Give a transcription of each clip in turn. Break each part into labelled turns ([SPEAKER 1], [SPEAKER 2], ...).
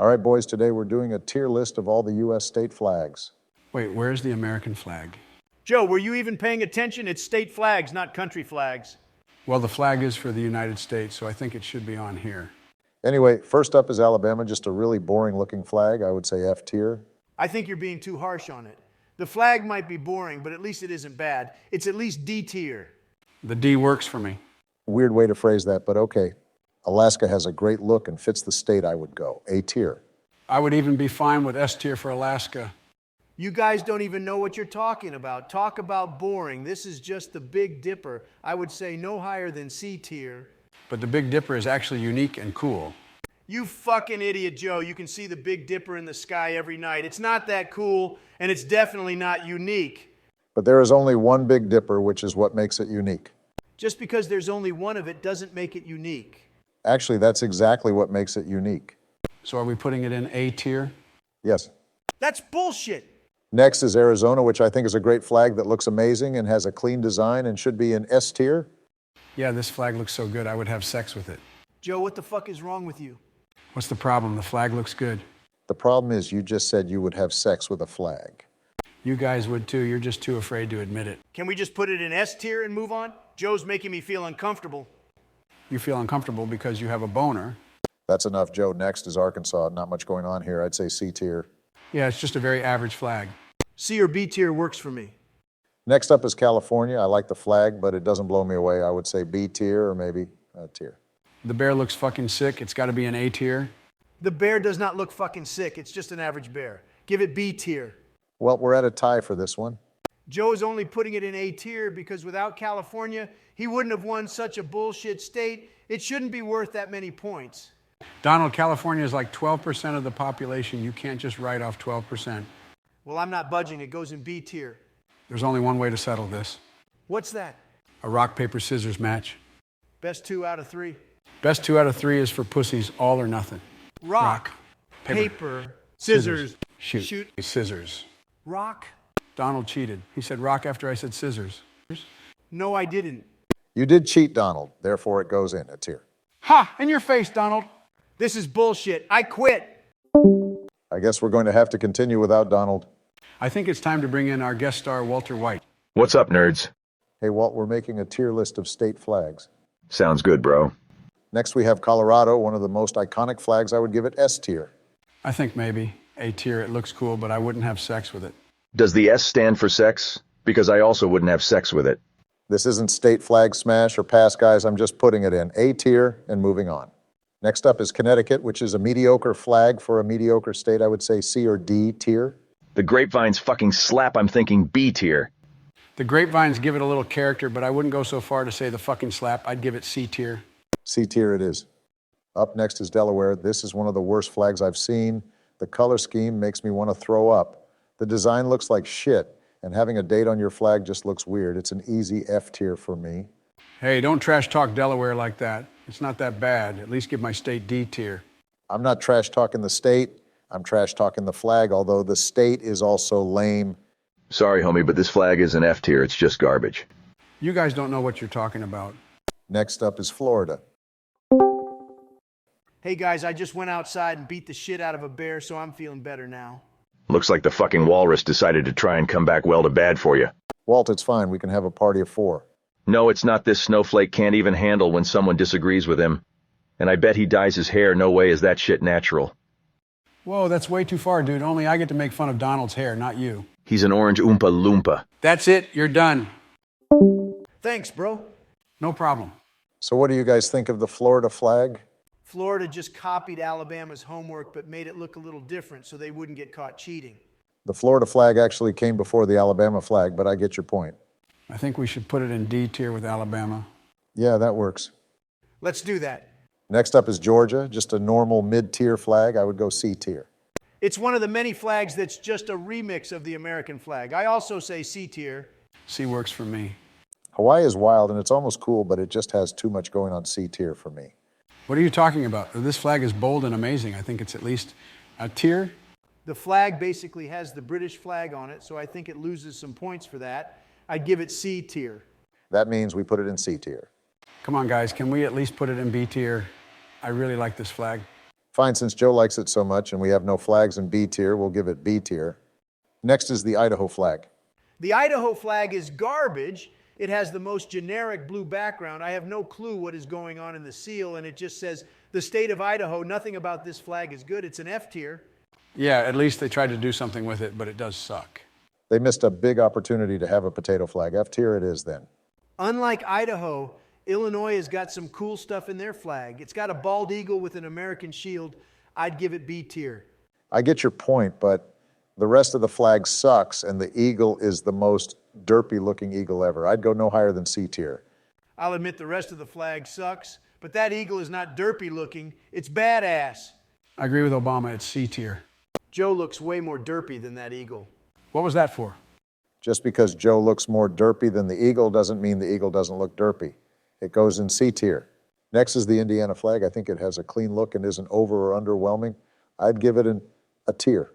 [SPEAKER 1] All right, boys, today we're doing a tier list of all the U.S. state flags.
[SPEAKER 2] Wait, where's the American flag?
[SPEAKER 3] Joe, were you even paying attention? It's state flags, not country flags.
[SPEAKER 2] Well, the flag is for the United States, so I think it should be on here.
[SPEAKER 1] Anyway, first up is Alabama, just a really boring looking flag. I would say F tier.
[SPEAKER 3] I think you're being too harsh on it. The flag might be boring, but at least it isn't bad. It's at least D tier.
[SPEAKER 2] The D works for me.
[SPEAKER 1] Weird way to phrase that, but okay. Alaska has a great look and fits the state. I would go A tier.
[SPEAKER 2] I would even be fine with S tier for Alaska.
[SPEAKER 3] You guys don't even know what you're talking about. Talk about boring. This is just the Big Dipper. I would say no higher than C tier.
[SPEAKER 2] But the Big Dipper is actually unique and cool.
[SPEAKER 3] You fucking idiot, Joe. You can see the Big Dipper in the sky every night. It's not that cool, and it's definitely not unique.
[SPEAKER 1] But there is only one Big Dipper, which is what makes it unique.
[SPEAKER 3] Just because there's only one of it doesn't make it unique.
[SPEAKER 1] Actually, that's exactly what makes it unique.
[SPEAKER 2] So are we putting it in A tier?
[SPEAKER 1] Yes.
[SPEAKER 3] That's bullshit.
[SPEAKER 1] Next is Arizona, which I think is a great flag that looks amazing and has a clean design and should be in S tier.
[SPEAKER 2] Yeah, this flag looks so good, I would have sex with it.
[SPEAKER 3] Joe, what the fuck is wrong with you?
[SPEAKER 2] What's the problem? The flag looks good.
[SPEAKER 1] The problem is you just said you would have sex with a flag.
[SPEAKER 2] You guys would too, you're just too afraid to admit it.
[SPEAKER 3] Can we just put it in S tier and move on? Joe's making me feel uncomfortable.
[SPEAKER 2] You feel uncomfortable because you have a boner.
[SPEAKER 1] That's enough, Joe. Next is Arkansas. Not much going on here. I'd say C tier.
[SPEAKER 2] Yeah, it's just a very average flag.
[SPEAKER 3] C or B tier works for me.
[SPEAKER 1] Next up is California. I like the flag, but it doesn't blow me away. I would say B tier or maybe A tier.
[SPEAKER 2] The bear looks fucking sick. It's got to be an A tier.
[SPEAKER 3] The bear does not look fucking sick. It's just an average bear. Give it B tier.
[SPEAKER 1] Well, we're at a tie for this one.
[SPEAKER 3] Joe is only putting it in A tier because without California, he wouldn't have won such a bullshit state. It shouldn't be worth that many points.
[SPEAKER 2] Donald, California is like 12% of the population. You can't just write off 12%.
[SPEAKER 3] Well, I'm not budging. It goes in B tier.
[SPEAKER 2] There's only one way to settle this.
[SPEAKER 3] What's that?
[SPEAKER 2] A rock, paper, scissors match.
[SPEAKER 3] Best 2 out of 3.
[SPEAKER 2] Best 2 out of 3 is for pussies, all or nothing.
[SPEAKER 3] Rock, paper, scissors,
[SPEAKER 2] shoot. Scissors.
[SPEAKER 3] Rock.
[SPEAKER 2] Donald cheated. He said rock after I said scissors.
[SPEAKER 3] No, I didn't.
[SPEAKER 1] You did cheat, Donald. Therefore, it goes in a tier.
[SPEAKER 2] Ha! In your face, Donald.
[SPEAKER 3] This is bullshit. I quit.
[SPEAKER 1] I guess we're going to have to continue without Donald.
[SPEAKER 2] I think it's time to bring in our guest star, Walter White.
[SPEAKER 4] What's up, nerds?
[SPEAKER 1] Hey, Walt, we're making a tier list of state flags.
[SPEAKER 4] Sounds good, bro.
[SPEAKER 1] Next, we have Colorado, one of the most iconic flags. I would give it S tier.
[SPEAKER 2] I think maybe A tier. It looks cool, but I wouldn't have sex with it.
[SPEAKER 4] Does the S stand for sex? Because I also wouldn't have sex with it.
[SPEAKER 1] This isn't state flag smash or pass, guys. I'm just putting it in A tier and moving on. Next up is Connecticut, which is a mediocre flag for a mediocre state. I would say C or D tier.
[SPEAKER 4] The grapevines fucking slap. I'm thinking B tier.
[SPEAKER 2] The grapevines give it a little character, but I wouldn't go so far to say the fucking slap. I'd give it C tier.
[SPEAKER 1] C tier it is. Up next is Delaware. This is one of the worst flags I've seen. The color scheme makes me want to throw up. The design looks like shit, and having a date on your flag just looks weird. It's an easy F tier for me.
[SPEAKER 2] Hey, don't trash talk Delaware like that. It's not that bad. At least give my state D tier.
[SPEAKER 1] I'm not trash talking the state. I'm trash talking the flag, although the state is also lame.
[SPEAKER 4] Sorry, homie, but this flag is an F tier. It's just garbage.
[SPEAKER 2] You guys don't know what you're talking about.
[SPEAKER 1] Next up is Florida.
[SPEAKER 3] Hey guys, I just went outside and beat the shit out of a bear, so I'm feeling better now.
[SPEAKER 4] Looks like the fucking walrus decided to try and come back well to bad for you.
[SPEAKER 1] Walt, it's fine. We can have a party of 4.
[SPEAKER 4] No, it's not. This snowflake can't even handle when someone disagrees with him. And I bet he dyes his hair. No way is that shit natural.
[SPEAKER 2] Whoa, that's way too far, dude. Only I get to make fun of Donald's hair, not you.
[SPEAKER 4] He's an orange Oompa Loompa.
[SPEAKER 2] That's it. You're done.
[SPEAKER 3] Thanks, bro.
[SPEAKER 2] No problem.
[SPEAKER 1] So what do you guys think of the Florida flag?
[SPEAKER 3] Florida just copied Alabama's homework but made it look a little different so they wouldn't get caught cheating.
[SPEAKER 1] The Florida flag actually came before the Alabama flag, but I get your point.
[SPEAKER 2] I think we should put it in D tier with Alabama.
[SPEAKER 1] Yeah, that works.
[SPEAKER 3] Let's do that.
[SPEAKER 1] Next up is Georgia, just a normal mid-tier flag. I would go C tier.
[SPEAKER 3] It's one of the many flags that's just a remix of the American flag. I also say C tier.
[SPEAKER 2] C works for me.
[SPEAKER 1] Hawaii is wild and it's almost cool, but it just has too much going on C tier for me.
[SPEAKER 2] What are you talking about? This flag is bold and amazing. I think it's at least a tier.
[SPEAKER 3] The flag basically has the British flag on it, so I think it loses some points for that. I'd give it C tier.
[SPEAKER 1] That means we put it in C tier.
[SPEAKER 2] Come on, guys. Can we at least put it in B tier? I really like this flag.
[SPEAKER 1] Fine, since Joe likes it so much and we have no flags in B tier, we'll give it B tier. Next is the Idaho flag.
[SPEAKER 3] The Idaho flag is garbage. It has the most generic blue background. I have no clue what is going on in the seal, and it just says the state of Idaho. Nothing about this flag is good. It's an F tier.
[SPEAKER 2] Yeah, at least they tried to do something with it, but it does suck.
[SPEAKER 1] They missed a big opportunity to have a potato flag. F tier it is then.
[SPEAKER 3] Unlike Idaho, Illinois has got some cool stuff in their flag. It's got a bald eagle with an American shield. I'd give it B tier.
[SPEAKER 1] I get your point, but the rest of the flag sucks, and the eagle is the most derpy looking eagle ever. I'd go no higher than C tier.
[SPEAKER 3] I'll admit the rest of the flag sucks, but that eagle is not derpy looking. It's badass.
[SPEAKER 2] I agree with Obama, it's C tier.
[SPEAKER 3] Joe looks way more derpy than that eagle.
[SPEAKER 2] What was that for?
[SPEAKER 1] Just because Joe looks more derpy than the eagle doesn't mean the eagle doesn't look derpy. It goes in C tier. Next is the Indiana flag. I think it has a clean look and isn't over or underwhelming. I'd give it a tier.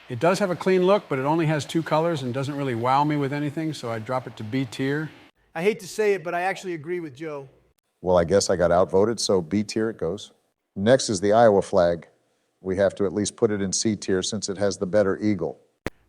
[SPEAKER 2] It does have a clean look, but it only has 2 colors and doesn't really wow me with anything, so I'd drop it to B tier.
[SPEAKER 3] I hate to say it, but I actually agree with Joe.
[SPEAKER 1] Well, I guess I got outvoted, so B tier it goes. Next is the Iowa flag. We have to at least put it in C tier since it has the better eagle.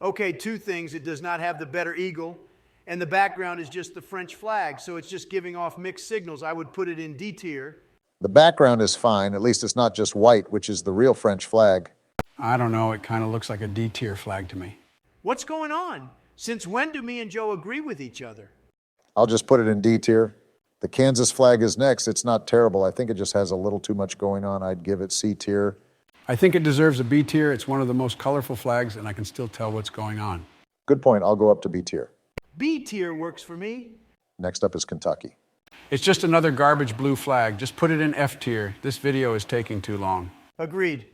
[SPEAKER 3] Okay, 2 things. It does not have the better eagle, and the background is just the French flag, so it's just giving off mixed signals. I would put it in D tier.
[SPEAKER 1] The background is fine. At least it's not just white, which is the real French flag.
[SPEAKER 2] I don't know, it kind of looks like a D tier flag to me.
[SPEAKER 3] What's going on? Since when do me and Joe agree with each other?
[SPEAKER 1] I'll just put it in D tier. The Kansas flag is next. It's not terrible. I think it just has a little too much going on. I'd give it C tier.
[SPEAKER 2] I think it deserves a B tier. It's one of the most colorful flags, and I can still tell what's going on.
[SPEAKER 1] Good point. I'll go up to B tier.
[SPEAKER 3] B tier works for me.
[SPEAKER 1] Next up is Kentucky.
[SPEAKER 2] It's just another garbage blue flag. Just put it in F tier. This video is taking too long.
[SPEAKER 3] Agreed.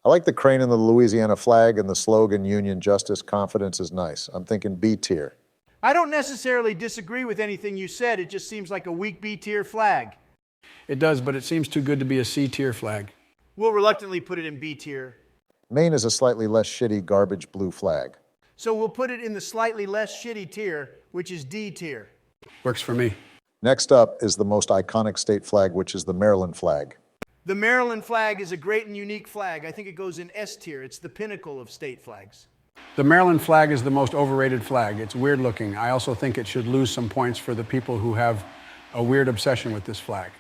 [SPEAKER 1] I like the crane in the Louisiana flag, and the slogan Union, Justice, Confidence is nice. I'm thinking B tier.
[SPEAKER 3] I don't necessarily disagree with anything you said. It just seems like a weak B tier flag.
[SPEAKER 2] It does, but it seems too good to be a C tier flag.
[SPEAKER 3] We'll reluctantly put it in B tier.
[SPEAKER 1] Maine is a slightly less shitty garbage blue flag.
[SPEAKER 3] So we'll put it in the slightly less shitty tier, which is D tier.
[SPEAKER 2] Works for me.
[SPEAKER 1] Next up is the most iconic state flag, which is the Maryland flag.
[SPEAKER 3] The Maryland flag is a great and unique flag. I think it goes in S tier. It's the pinnacle of state flags.
[SPEAKER 2] The Maryland flag is the most overrated flag. It's weird looking. I also think it should lose some points for the people who have a weird obsession with this flag.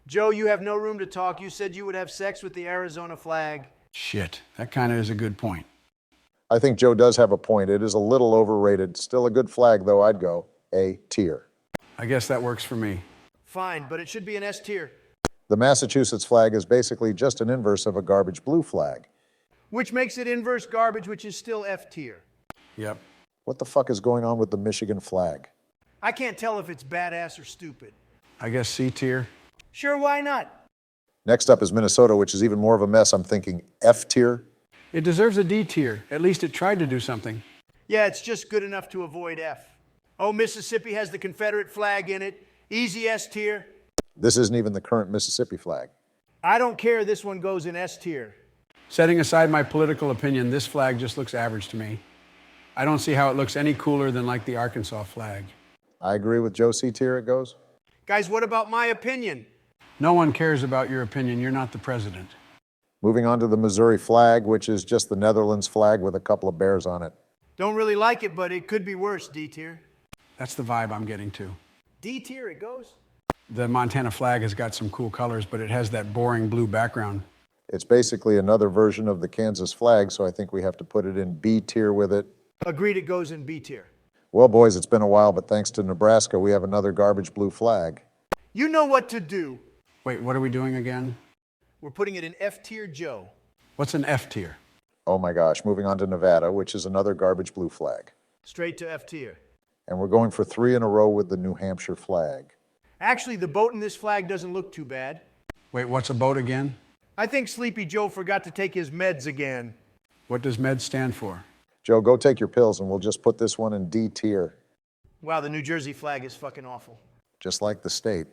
[SPEAKER 3] Joe, you have no room to talk. You said you would have sex with the Arizona flag.
[SPEAKER 2] Shit, that kind of is a good point.
[SPEAKER 1] I think Joe does have a point. It is a little overrated. Still a good flag, though. I'd go A tier.
[SPEAKER 2] I guess that works for me.
[SPEAKER 3] Fine, but it should be an S tier.
[SPEAKER 1] The Massachusetts flag is basically just an inverse of a garbage blue flag.
[SPEAKER 3] Which makes it inverse garbage, which is still F tier.
[SPEAKER 2] Yep.
[SPEAKER 1] What the fuck is going on with the Michigan flag?
[SPEAKER 3] I can't tell if it's badass or stupid.
[SPEAKER 2] I guess C tier.
[SPEAKER 3] Sure, why not?
[SPEAKER 1] Next up is Minnesota, which is even more of a mess. I'm thinking F tier.
[SPEAKER 2] It deserves a D tier. At least it tried to do something.
[SPEAKER 3] Yeah, it's just good enough to avoid F. Oh, Mississippi has the Confederate flag in it. Easy S tier.
[SPEAKER 1] This isn't even the current Mississippi flag.
[SPEAKER 3] I don't care. This one goes in S tier.
[SPEAKER 2] Setting aside my political opinion, this flag just looks average to me. I don't see how it looks any cooler than like the Arkansas flag.
[SPEAKER 1] I agree with Joe. C tier it goes.
[SPEAKER 3] Guys, what about my opinion?
[SPEAKER 2] No one cares about your opinion. You're not the president.
[SPEAKER 1] Moving on to the Missouri flag, which is just the Netherlands flag with a couple of bears on it.
[SPEAKER 3] Don't really like it, but it could be worse. D tier.
[SPEAKER 2] That's the vibe I'm getting to.
[SPEAKER 3] D tier it goes.
[SPEAKER 2] The Montana flag has got some cool colors, but it has that boring blue background.
[SPEAKER 1] It's basically another version of the Kansas flag, so I think we have to put it in B tier with it.
[SPEAKER 3] Agreed, it goes in B tier.
[SPEAKER 1] Well, boys, it's been a while, but thanks to Nebraska, we have another garbage blue flag.
[SPEAKER 3] You know what to do.
[SPEAKER 2] Wait, what are we doing again?
[SPEAKER 3] We're putting it in F tier, Joe.
[SPEAKER 2] What's an F tier?
[SPEAKER 1] Oh my gosh, moving on to Nevada, which is another garbage blue flag.
[SPEAKER 3] Straight to F tier.
[SPEAKER 1] And we're going for 3 in a row with the New Hampshire flag.
[SPEAKER 3] Actually, the boat in this flag doesn't look too bad.
[SPEAKER 2] Wait, what's a boat again?
[SPEAKER 3] I think Sleepy Joe forgot to take his meds again.
[SPEAKER 2] What does MED stand for?
[SPEAKER 1] Joe, go take your pills and we'll just put this one in D tier,
[SPEAKER 3] Wow, the New Jersey flag is fucking awful.
[SPEAKER 1] just like the state.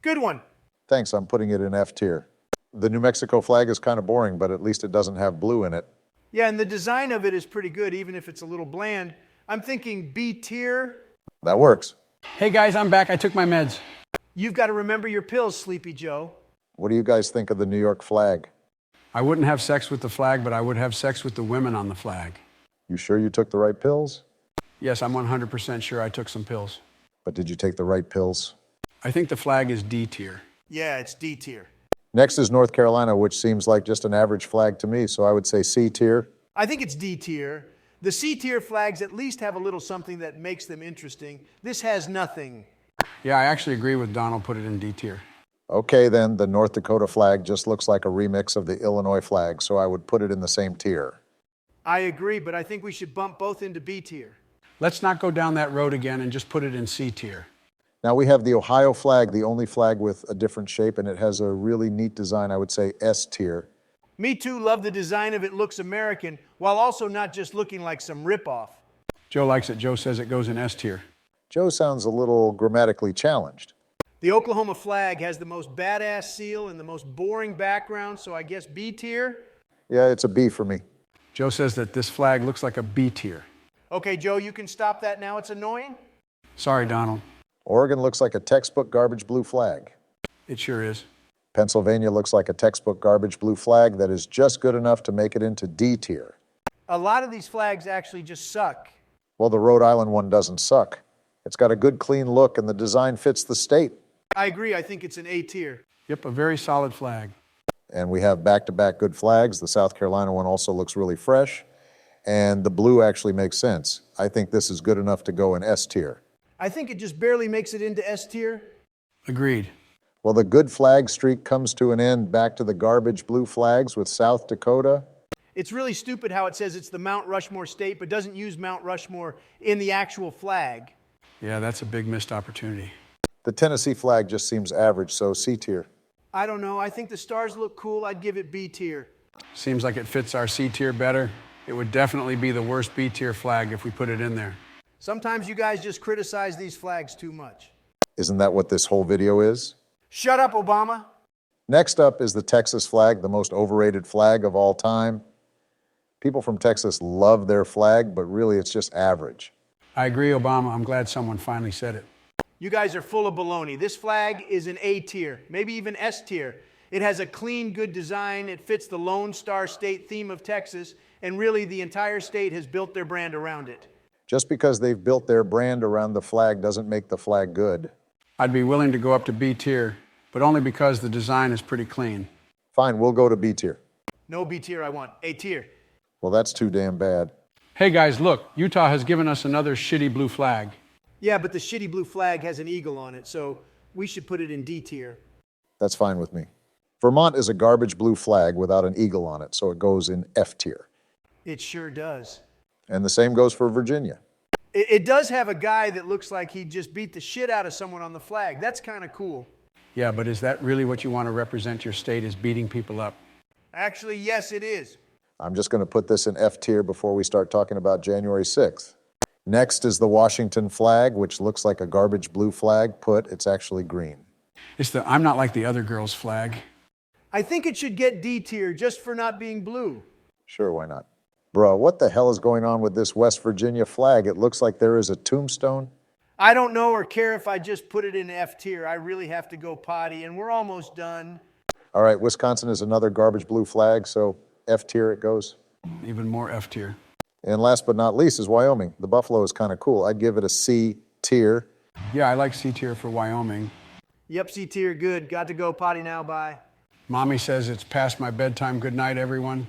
[SPEAKER 3] Good one.
[SPEAKER 1] Thanks, I'm putting it in F tier. The New Mexico flag is kind of boring, but at least it doesn't have blue in it.
[SPEAKER 3] Yeah, and the design of it is pretty good, even if it's a little bland. I'm thinking B tier.
[SPEAKER 1] That works.
[SPEAKER 2] Hey guys, I'm back. I took my meds.
[SPEAKER 3] You've got to remember your pills, Sleepy Joe.
[SPEAKER 1] What do you guys think of the New York flag?
[SPEAKER 2] I wouldn't have sex with the flag, but I would have sex with the women on the flag.
[SPEAKER 1] You sure you took the right pills?
[SPEAKER 2] Yes, I'm 100% sure I took some pills.
[SPEAKER 1] But did you take the right pills?
[SPEAKER 2] I think the flag is D tier.
[SPEAKER 3] Yeah, it's D tier.
[SPEAKER 1] Next is North Carolina, which seems like just an average flag to me, so I would say C tier.
[SPEAKER 3] I think it's D tier. The C tier flags at least have a little something that makes them interesting. This has nothing.
[SPEAKER 2] Yeah, I actually agree with Donald, put it in D tier.
[SPEAKER 1] Okay, then, the North Dakota flag just looks like a remix of the Illinois flag, so I would put it in the same tier.
[SPEAKER 3] I agree, but I think we should bump both into B tier.
[SPEAKER 2] Let's not go down that road again and just put it in C tier.
[SPEAKER 1] Now we have the Ohio flag, the only flag with a different shape, and it has a really neat design. I would say S tier.
[SPEAKER 3] Me too, love the design of it, looks American, while also not just looking like some ripoff.
[SPEAKER 2] Joe likes it. Joe says it goes in S tier.
[SPEAKER 1] Joe sounds a little grammatically challenged.
[SPEAKER 3] The Oklahoma flag has the most badass seal and the most boring background, so I guess B tier?
[SPEAKER 1] Yeah, it's a B for me.
[SPEAKER 2] Joe says that this flag looks like a B tier.
[SPEAKER 3] Okay, Joe, you can stop that now. It's annoying.
[SPEAKER 2] Sorry, Donald.
[SPEAKER 1] Oregon looks like a textbook garbage blue flag.
[SPEAKER 2] It sure is.
[SPEAKER 1] Pennsylvania looks like a textbook garbage blue flag that is just good enough to make it into D tier.
[SPEAKER 3] A lot of these flags actually just suck.
[SPEAKER 1] Well, the Rhode Island one doesn't suck. It's got a good, clean look, and the design fits the state.
[SPEAKER 3] I agree. I think it's an A tier.
[SPEAKER 2] Yep, a very solid flag.
[SPEAKER 1] And we have back-to-back good flags. The South Carolina one also looks really fresh, and the blue actually makes sense. I think this is good enough to go in S tier.
[SPEAKER 3] I think it just barely makes it into S tier.
[SPEAKER 2] Agreed.
[SPEAKER 1] Well, the good flag streak comes to an end back to the garbage blue flags with South Dakota.
[SPEAKER 3] It's really stupid how it says it's the Mount Rushmore state, but doesn't use Mount Rushmore in the actual flag.
[SPEAKER 2] Yeah, that's a big missed opportunity.
[SPEAKER 1] The Tennessee flag just seems average, so C tier.
[SPEAKER 3] I don't know. I think the stars look cool. I'd give it B tier.
[SPEAKER 2] Seems like it fits our C tier better. It would definitely be the worst B tier flag if we put it in there.
[SPEAKER 3] Sometimes you guys just criticize these flags too much.
[SPEAKER 1] Isn't that what this whole video is?
[SPEAKER 3] Shut up, Obama.
[SPEAKER 1] Next up is the Texas flag, the most overrated flag of all time. People from Texas love their flag, but really it's just average.
[SPEAKER 2] I agree, Obama. I'm glad someone finally said it.
[SPEAKER 3] You guys are full of baloney. This flag is an A tier, maybe even S tier. It has a clean, good design. It fits the Lone Star State theme of Texas, and really the entire state has built their brand around it.
[SPEAKER 1] Just because they've built their brand around the flag doesn't make the flag good.
[SPEAKER 2] I'd be willing to go up to B tier, but only because the design is pretty clean.
[SPEAKER 1] Fine, we'll go to B tier.
[SPEAKER 3] No B tier I want, A tier.
[SPEAKER 1] Well, that's too damn bad.
[SPEAKER 2] Hey guys, look, Utah has given us another shitty blue flag.
[SPEAKER 3] Yeah, but the shitty blue flag has an eagle on it, so we should put it in D tier.
[SPEAKER 1] That's fine with me. Vermont is a garbage blue flag without an eagle on it, so it goes in F tier.
[SPEAKER 3] It sure does.
[SPEAKER 1] And the same goes for Virginia.
[SPEAKER 3] It does have a guy that looks like he just beat the shit out of someone on the flag. That's kind of cool.
[SPEAKER 2] Yeah, but is that really what you want to represent your state, is beating people up?
[SPEAKER 3] Actually, yes, it is.
[SPEAKER 1] I'm just going to put this in F tier before we start talking about January 6th. Next is the Washington flag, which looks like a garbage blue flag. It's actually green.
[SPEAKER 2] It's the I'm not like the other girls flag.
[SPEAKER 3] I think it should get D tier just for not being blue.
[SPEAKER 1] Sure, why not? Bro, what the hell is going on with this West Virginia flag? It looks like there is a tombstone.
[SPEAKER 3] I don't know or care if I just put it in F tier. I really have to go potty, and we're almost done.
[SPEAKER 1] All right, Wisconsin is another garbage blue flag, so F tier it goes.
[SPEAKER 2] Even more F tier.
[SPEAKER 1] And last but not least is Wyoming. The buffalo is kind of cool. I'd give it a C tier.
[SPEAKER 2] Yeah, I like C tier for Wyoming.
[SPEAKER 3] Yep, C tier, good. Got to go potty now, bye.
[SPEAKER 2] Mommy says it's past my bedtime. Good night, everyone.